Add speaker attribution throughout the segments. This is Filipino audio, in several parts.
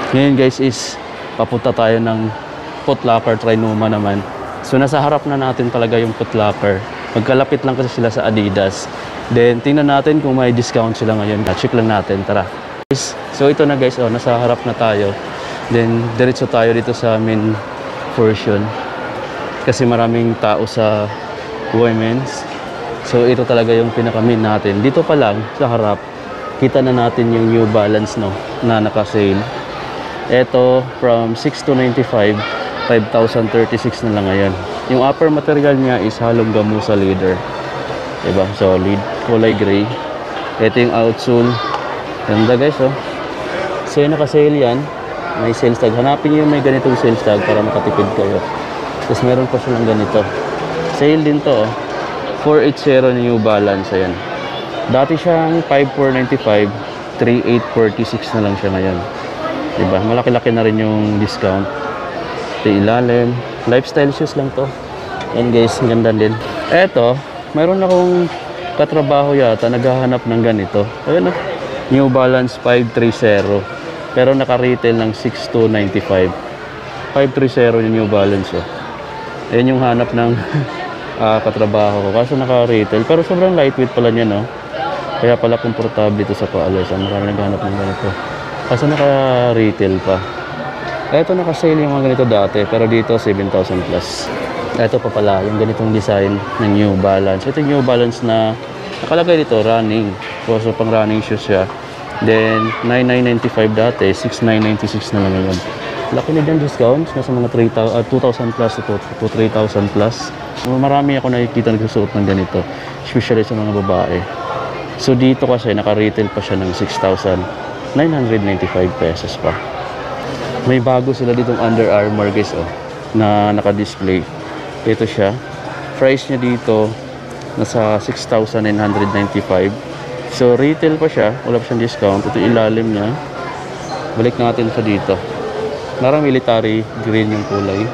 Speaker 1: Ngayon guys is papunta tayo ng Foot Locker Trinoma naman. So nasa harap na natin talaga yung Foot Locker. Magkalapit lang kasi sila sa Adidas. Then tingnan natin kung may discount sila ngayon. Check lang natin, tara. So ito na guys, oh, nasa harap na tayo. Then diretso tayo dito sa main portion. Kasi maraming tao sa women's. So ito talaga yung pinaka-main natin. Dito pa lang sa harap, kita na natin yung New Balance no, na naka-sale. Ito from 6,295, 5,036 na lang ngayon. Yung upper material niya is halong gamusa leather. Diba? Solid, kulay gray. Ito yung outsole. Ganda guys, oh. So yung naka-sale yan, may sales tag. Hanapin nyo yung may ganitong sales tag para makatipid kayo. Tapos meron pa silang ganito. Sale din to, oh. 480 na New Balance, ayan. Dati siyang 5,495, 3,846 na lang siya ngayon. Diba? Malaki-laki na rin yung discount. Ito ilalim. Lifestyle shoes lang to. Yan guys, ganda din. Eto, mayroon akong katrabaho yata, naghahanap ng ganito. Ayun, New Balance 530. Pero naka-retail ng 6,295. 530 yung New Balance, oh. Ayan yung hanap ng katrabaho ko. Kaso naka-retail. Pero sobrang lightweight pala niya, no? Kaya pala komportable ito sa paalis. Marami naghahanap ng ganito. Kaso naka-retail pa. Ito naka-sale yung mga ganito dati. Pero dito 7,000 plus. Ito pa pala yung ganitong design ng New Balance. Ito yung New Balance na nakalagay dito running. So pang running shoes siya. Then 9,995 dati, 6,996 na lang ngayon. Laki na din discounts. Nasa mga 2,000 plus to 3,000 plus. Marami ako nakikita nagsusuot ng ganito. Especially sa mga babae. So dito kasi naka-retail pa siya ng 6,995 pesos pa. May bago sila ditong Under Armour guys, oh, na naka-display. Ito siya. Price niya dito nasa 6,995. So retail pa siya, wala pa siyang discount. Ito ilalim niya. Balik natin sa dito. Parang military green yung kulay.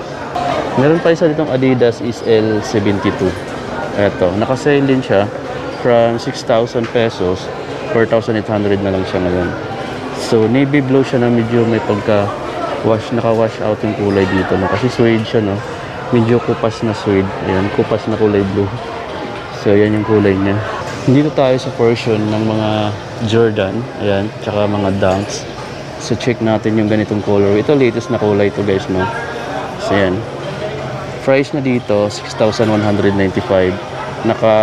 Speaker 1: Meron pa isa ditong Adidas SL72. Ito, naka-sale din siya from 6,000 pesos, 4,800 na lang siya ngayon. So navy blue siya na medyo may pagka-wash, naka-wash out yung kulay dito, no? Kasi suede siya, no? Medyo kupas na suede. Ayan, kupas na kulay blue. So yan yung kulay niya. Dito tayo sa portion ng mga Jordan, ayan, tsaka mga Dunks. So check natin yung ganitong color. Ito latest na kulay to guys, no? So yan. Price na dito 6,195. Naka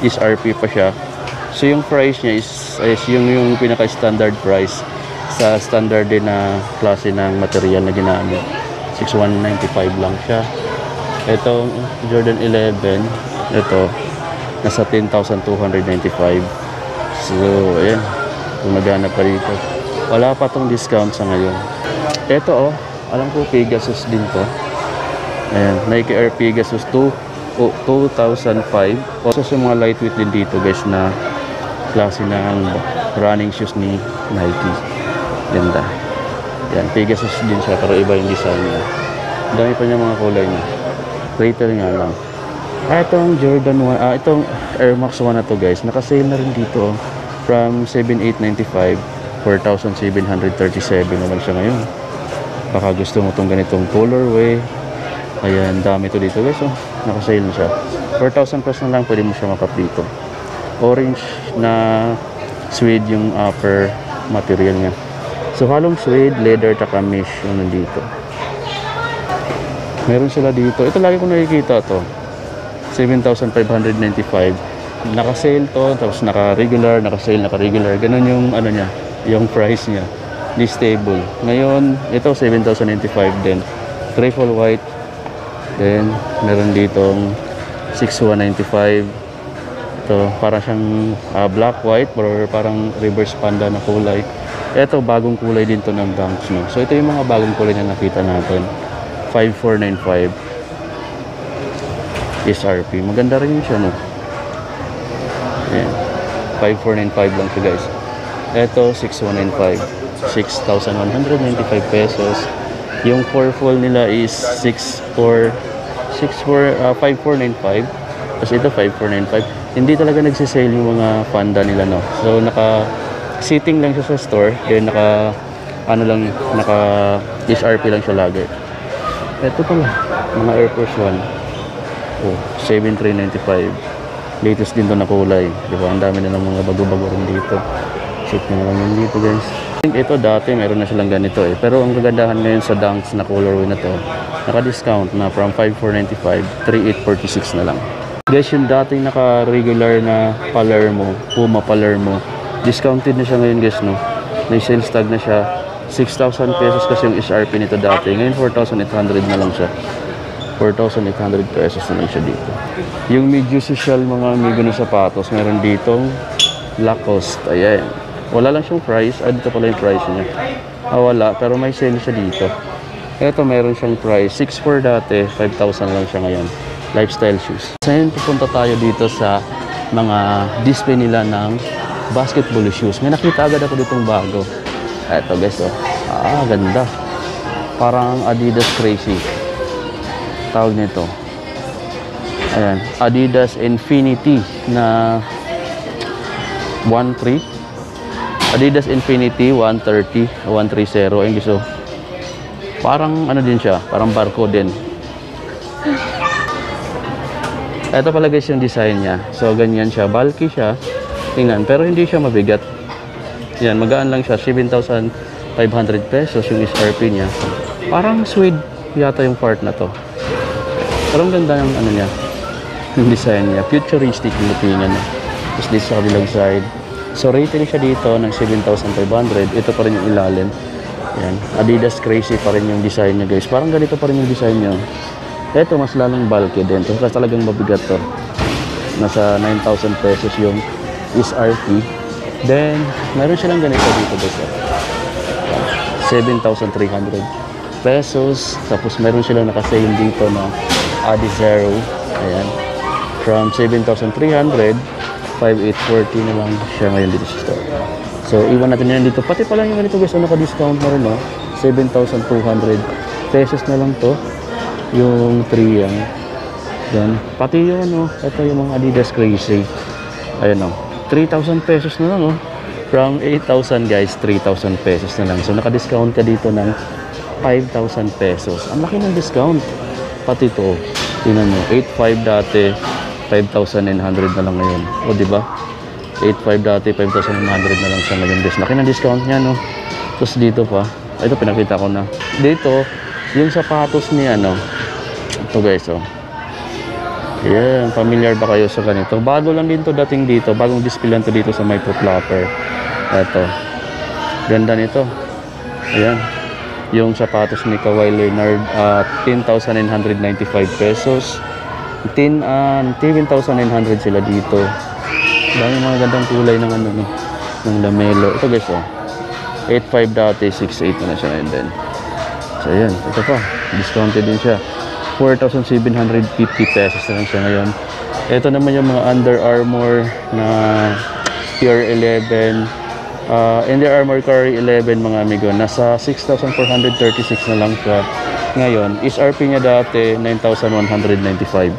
Speaker 1: SRP pa siya. So yung price niya is yung pinaka standard price sa standard din na klase ng material na ginamit. 6,195 lang siya. Ito Jordan 11, ito nasa 10,295. So ayan, kung naghanap pa dito, wala pa tong discount sa ngayon. Ito, oh, alam ko Pegasus din to. Ayan, Nike Air Pegasus 2005. Also yung mga lightweight din dito guys na klase ng running shoes ni Nike. Ganda. Ayan, Pegasus din siya pero iba yung design niya. Dami pa niya mga kulay niya. Retail nga lang. Itong Jordan 1, itong Air Max 1 na to guys, naka-sale na rin dito, oh. From 7,895, 4,737 naman siya ngayon. Baka gusto mo itong ganitong colorway. Ayan, dami to dito guys, oh. Naka-sale na siya. 4,000 plus na lang pwede mo siya makap dito. Orange na suede yung upper material niya. So halong suede, leather, taka mesh yung nandito. Meron sila dito. Ito lagi ko nakikita to. 7,595. Naka-sale to, tapos naka-regular, naka-sale, naka-regular. Ganun yung ano niya, yung price niya. Di stable. Ngayon, ito 7,095 din. Triple white. Then, meron ditong 6,195. Ito, parang siyang black white or parang reverse panda na kulay. Ito, bagong kulay din to ng Dunks, no? So, ito yung mga bagong kulay na nakita natin. 5,495. SRP. Maganda rin yun siya, no? Ayan. 5,495 lang siya, guys. Ito, 6,195. 6,195 pesos. Yung 4-full nila is 5,495. Tapos ito 5,495. Hindi talaga nagsisale yung mga panda nila, no? So naka-sitting lang siya sa store. Then ano lang, naka SRP lang siya lagi. Ito pala, mga Air Force 1. Oh, 7,395. Latest din to na kulay. Diba? Ang dami na ng mga bago-bago rin dito. Check nyo lang yun dito, guys. I think ito dati meron na silang ganito eh. Pero ang kagandahan ngayon sa Dunks na colorway na to, naka-discount na from 5,495, 3,846 na lang. Guys, yung dating naka-regular na Palermo, Puma Palermo, discounted na siya ngayon, guys, no? May sales tag na siya. 6,000 pesos kasi yung SRP nito dati. Ngayon 4,800 na lang siya. 4,800 pesos na lang siya dito. Yung medyo social mga amigo na sapatos, meron ditong Lacoste. Ayan. Wala lang siyang price. Dito pala yung price niya. Wala. Pero may sale siya dito. Ito meron siyang price. 6,400 dati. 5,000 lang siya ngayon. Lifestyle shoes. Ngayon pupunta tayo dito sa mga display nila ng basketball shoes. May nakita agad ako ditong bago. Eto guys, oh. Ganda. Parang Adidas Crazy. Tawag nito. Ayan. Adidas Infinity na 1.3. Adidas Infinity 130. 130. Ayun guys, oh. Parang ano din siya. Parang barcode din. Ito pala guys yung design niya. So ganyan siya. Bulky siya. Tingnan. Pero hindi siya mabigat. Yan. Magaan lang siya. 7,500 pesos yung SRP niya. Parang suede yata yung part na to. Pero ang ganda ng ano niya. Yung design niya. Futuristic yung lookingan niya. Tapos dito sa kabilang side. So rating siya dito ng 7,500. Ito pa rin yung ilalim. Yan. Adidas Crazy pa rin yung design niya guys. Parang ganito pa rin yung design niya. Ito mas lalong bulky din. Ito talagang mabigat to. Nasa 9,000 pesos yung SRP. Then, meron silang ganito dito guys. 7,300 pesos. Tapos meron silang nakasale dito na Adizero. Ayan. From 7,300, 5,840 na lang siya ngayon dito sa store. So, iwan natin yan dito. Pati pala yung ganito guys, naka-discount na rin, no? 7,200 pesos na lang to. Yung 3 yan. Yan. Pati yun, no? Ito yung mga Adidas Crazy. Ayan, no? 3,000 pesos na lang, no? From 8,000 guys, 3,000 pesos na lang. So, naka-discount ka dito ng 5,000 pesos. Ang laki ng discount. Pati to. Tingnan mo. 8,500 dati. 5,900 na lang ngayon. O, diba? 8,500 dati. 5,900 na lang siya ngayon guys. Laki ng discount niya, no? Tapos dito pa. Ito, pinakita ko na. Dito, yung sapatos ni ano. Ito guys, oh. Ayan, familiar ba kayo sa ganito? Bago lang din to dating dito. Bagong display lang to dito sa my Foot Locker. Ito. Ganda nito. Ayan. Yung sapatos ni Kawhi Leonard, 10,995 pesos. 10,900 sila dito. Dami mga gandang kulay ng ano, no? Ng lamelo. Ito guys, oh. 8,500 dati, 6,800 na siya ngayon din. So, ayan. Ito pa. Discounted din siya. 4,750 pesos na lang siya ngayon. Ito naman yung mga Under Armour na Pure 11. Under Armour Curry 11 mga amigo. Nasa 6,436 na lang siya ngayon. SRP niya dati 9,195.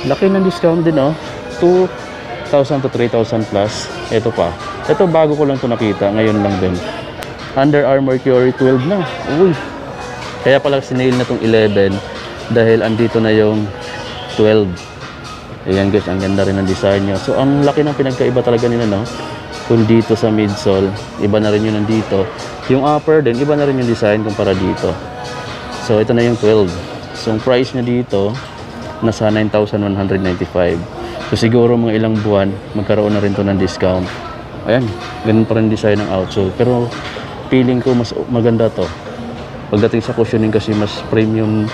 Speaker 1: Laki ng discount din, oh. 2,000 to 3,000 plus. Ito pa. Ito bago ko lang ito nakita. Ngayon lang din. Under Armour Curry 12 na. Uy. Kaya pala sinail na itong 11 dahil andito na yung 12. Ayan guys, ang ganda rin ng design niya. So ang laki ng pinagkaiba talaga nila, no? Kung dito sa midsole, iba na rin yun nandito. Yung upper din, iba na rin yung design kumpara dito. So ito na yung 12. So ang price niya dito nasa 9,195. So siguro mga ilang buwan magkaroon na rin to ng discount. Ayan, ganun pa rin design ng outsole. Pero feeling ko mas maganda to. Pagdating sa cushioning kasi mas premium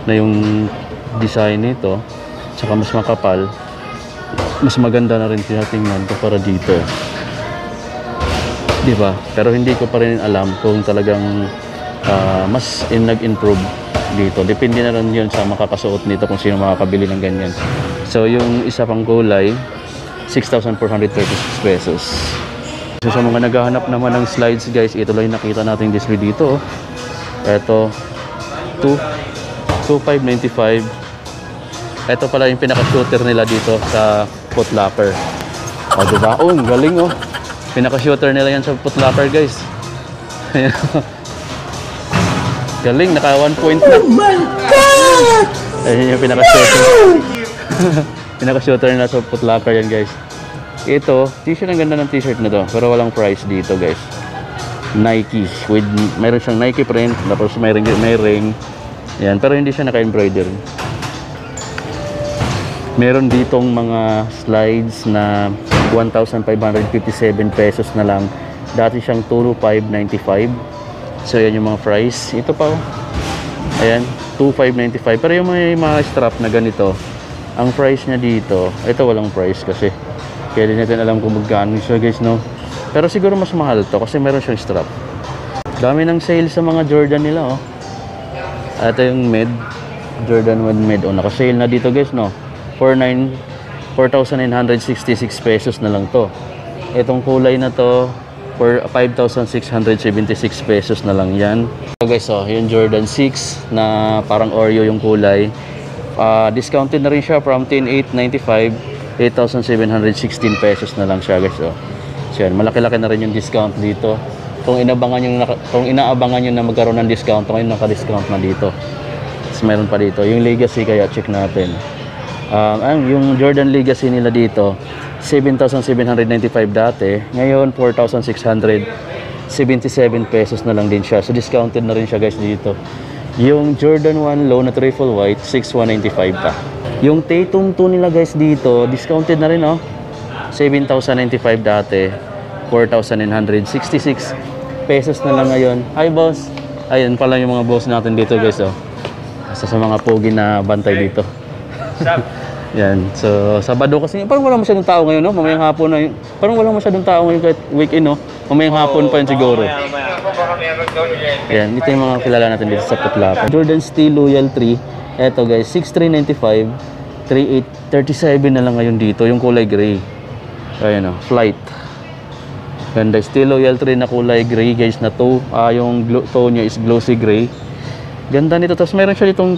Speaker 1: na yung design nito, tsaka mas makapal, mas maganda na rin tinatingnan ko para dito, diba? Pero hindi ko pa rin alam kung talagang mas nag-improve dito. Depende na rin yun sa makakasuot nito kung sino makakabili ng ganyan. So yung isa pang kulay 6,436 pesos. So sa mga naghahanap naman ng slides guys, ito lang yung nakita natin display dito. Ito 2,595. Ito pala yung pinaka-shooter nila dito sa Foot Locker. O diba? Oh, galing, oh. Pinaka-shooter nila yan sa Foot Locker guys. Galing, naka 1 point na. Oh my God! Ayun yung pinaka-shooter. Pinaka-shooter na sa Foot Locker yan, guys. Ito, t-shirt, ang ganda ng t-shirt na to. Pero walang price dito, guys. Nike. Mayroon siyang Nike print. Tapos may ring. Yan, pero hindi siya naka-embroider. Meron ditong mga slides na 1,557 pesos na lang. Dati siyang 2,595. So yan yung mga price. Ito pa, ayan, 2,595. Pero yung mga strap na ganito, ang price niya dito, ito walang price kasi kaya din natin alam kung magkano siya, guys, no? Pero siguro mas mahal to kasi meron siyang strap. Dami ng sale sa mga Jordan nila, oh. Ito yung mid, Jordan 1 mid, oh, naka-sale na dito, guys, no? 4,966 pesos na lang to. Itong kulay na to for 5,676 pesos na lang yan. So guys, oh, yung Jordan 6 na parang Oreo yung kulay. Discounted na rin siya from 10,895, 8,716 pesos na lang siya, guys. Oh. So yan, malaki-laki na rin yung discount dito. Kung inaabangan nyo na magkaroon ng discount, ngayon naka-discount na dito. So, meron pa dito. Yung Legacy, kaya check natin. Yung Jordan Legacy nila dito, 7,795 dati. Ngayon, 4,677 pesos na lang din siya. So, discounted na rin siya, guys, dito. Yung Jordan 1 low na triple white, 6,195 pa. Yung Tatum 2 nila, guys, dito, discounted na rin, oh. 7,095 dati. 4,966 pesos na lang ngayon. Hi, boss. Ayun pala yung mga boss natin dito, guys, oh. Isa sa mga pogi na bantay dito. Yan. So, Sabado kasi, parang wala masyadong tao ngayon, no? Mamayang hapon na yun. Parang wala masyadong tao ngayon kahit weekend, no? Mamayang hapon pa yun siguro. Yan. Ito yung mga kilala natin dito sa Foot Locker. Jordan Steel Loyal 3. Eto, guys, 6,395. 3,837 na lang ngayon dito. Yung kulay gray. Ayan, no? Flight. Ganda. Steel Loyal 3 na kulay gray, guys, na toe. Yung toe nyo is glossy gray. Ganda nito. Tapos meron siya ditong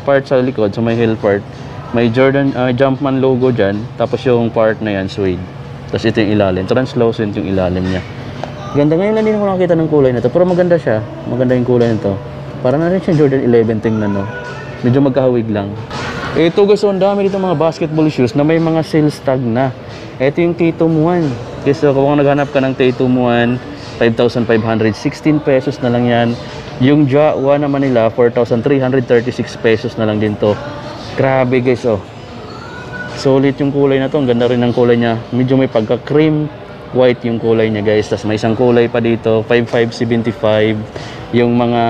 Speaker 1: part sa likod. So, may heel part. May Jordan Jumpman logo dyan. Tapos yung part na yan, suede. Tapos ito yung ilalim. Translucent yung ilalim niya. Ganda. Ngayon lang din ako nakakita ng kulay na to. Pero maganda siya. Maganda yung kulay nito. Para na rin siya Jordan 11 tingnan, no? Medyo magkahawig lang. Ito, guys, so ang dami dito mga basketball shoes na may mga sales tag na. Ito yung Tatum 1. Guys, so kung naghanap ka ng Tatum 1, 5,516 pesos na lang yan. Yung Ja 1 naman nila, 4,336 pesos na lang din to. Grabe, guys, oh. Solid yung kulay na to. Ang ganda rin ng kulay niya. Medyo may pagka-cream white yung kulay niya, guys. Tapos may isang kulay pa dito, 5,575. Yung mga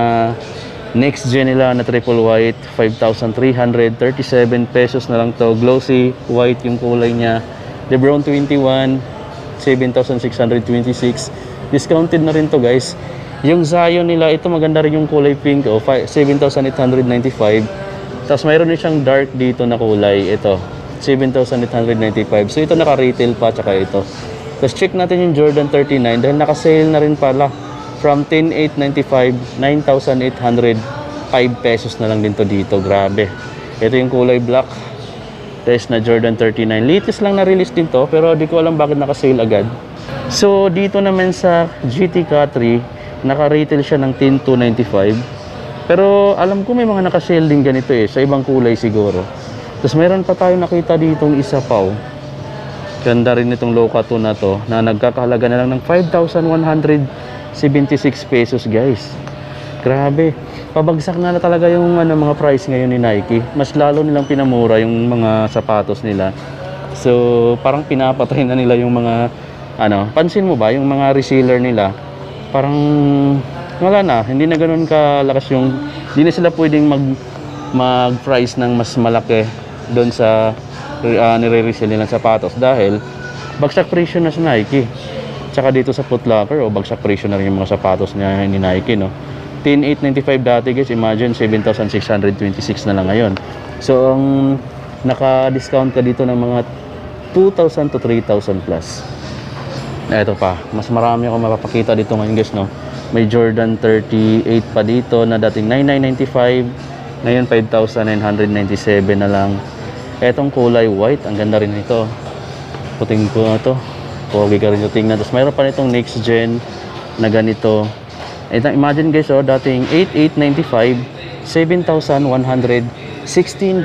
Speaker 1: next gen nila na triple white, 5,337 pesos na lang to. Glossy white yung kulay niya. LeBron 21, 7,626. Discounted na rin to, guys. Yung Zion nila, ito maganda rin yung kulay pink, oh, 7,895. Tapos mayroon din siyang dark dito na kulay. Ito, 7,895. So ito naka-retail pa, tsaka ito. Tapos check natin yung Jordan 39 dahil naka-sale na rin pala. From 10,895, 9,805 pesos na lang din to dito. Grabe. Ito yung kulay black. Test na Jordan 39. Latest lang na-release din to, pero di ko alam bakit naka-sale agad. So dito naman sa GT Cat3, naka-retail siya ng 10,295. Pero alam ko may mga naka-sale din ganito eh, sa ibang kulay siguro. Tapos meron pa tayo nakita ditong isa pa, oh. Ganda rin itong Loca 2 na to, na nagkakahalaga na lang ng 5,176 pesos, guys. Grabe. Pabagsak na talaga yung mga price ngayon ni Nike. Mas lalo nilang pinamura yung mga sapatos nila. So, parang pinapatay na nila yung mga, pansin mo ba, yung mga reseller nila, parang wala na, hindi na ganoon kalakas yung, hindi na sila pwedeng mag-price ng mas malaki doon sa nire-resell nilang sapatos dahil bagsak presyo na sa Nike. Tsaka dito sa Foot Locker, bagsak presyo na rin yung mga sapatos niya ni Nike, no? 10,895 dati, guys, imagine 7,626 na lang ngayon. So ang naka-discount ka dito ng mga 2,000 to 3,000 plus. Ito pa, mas marami ako mapapakita dito ngayon, guys, no? May Jordan 38 pa dito na dating 9,995. Ngayon 5,997 na lang. Etong kulay white, ang ganda rin nito. Puting ko na to. Pogi ka rin yung tingnan. Tapos mayroon pa nitong next gen na ganito. Ito, imagine guys, oh, dating 8,895, 7,116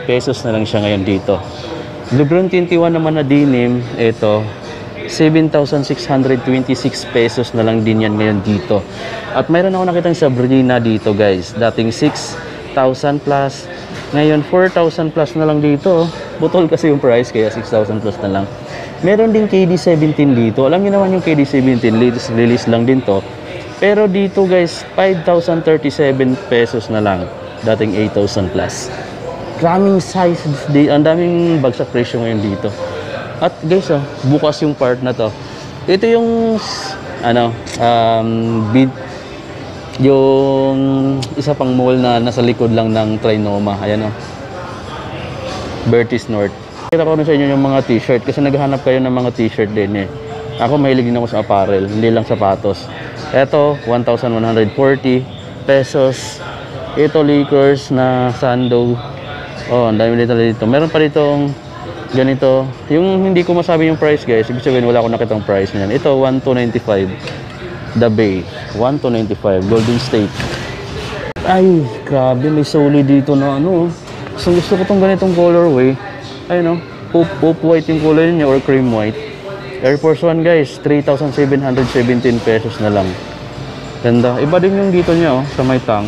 Speaker 1: pesos na lang siya ngayon dito. Lebron 21 naman na denim, ito, 7,626 pesos na lang din yan ngayon dito. At mayroon ako nakitang Sabrina dito guys, dating 6,000 plus, ngayon 4,000 plus na lang dito. Butol kasi yung price, kaya 6,000 plus na lang. Meron din KD17 dito. Alam niyo naman yung KD17, latest release lang din to. Pero dito guys, 5,037 pesos na lang. Dating 8,000 plus. Daming size, ang daming bagsak presyo ngayon dito. At guys, oh, bukas yung part na to. Ito yung, yung isa pang mall na nasa likod lang ng Trinoma. Ayan, oh. Bertis North. Kita ko rin sa inyo yung mga t-shirt kasi naghahanap kayo ng mga t-shirt din eh. Ako mahilig din ako sa apparel, hindi lang sapatos. Ito, 1,140 pesos. Ito, Lakers na sando. Oh, ang dami dito. Meron pa ditong ganito. Yung hindi ko masabi yung price guys, ibig sabihin wala akong nakitang price niyan. Ito, 1,295. The Bay, 1,295. Golden State. Ay, grabe, may solid dito na ano. So, gusto ko tong ganitong colorway. Ayun, no? White yung color niya or cream white. Air Force One guys, 3,717 pesos na lang. Ganda. Iba din yung dito niya, oh, sa may tang.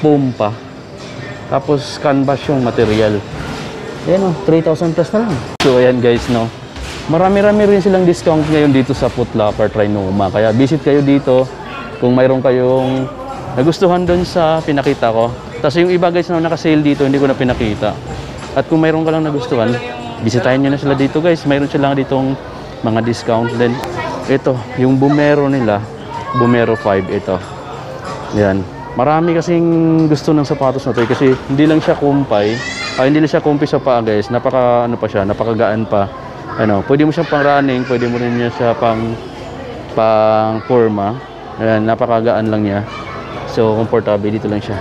Speaker 1: Foam pa. Tapos canvas yung material. Ayan, oh, 3,000 plus na lang. So ayan guys, no. Marami-rami rin silang discount ngayon dito sa Foot Locker Trinoma. Kaya visit kayo dito kung mayroon kayong nagustuhan doon sa pinakita ko. Tapos yung iba guys na naka-sale dito, hindi ko na pinakita. At kung mayroon ka lang nagustuhan, bisitahin nyo na sila dito guys. Mayroon sila ditong mga discount din. Ito, yung Bumero nila, Bumero 5 ito. Yan. Marami kasing gusto ng sapatos na to kasi hindi lang siya kumpay. Hindi lang siya kumpi sa paa guys. Napakagaan pa. Pwede mo siyang pang running, pwede mo rin niya siya pang forma. Ayan, napakagaan lang niya. So, komportable dito lang siya.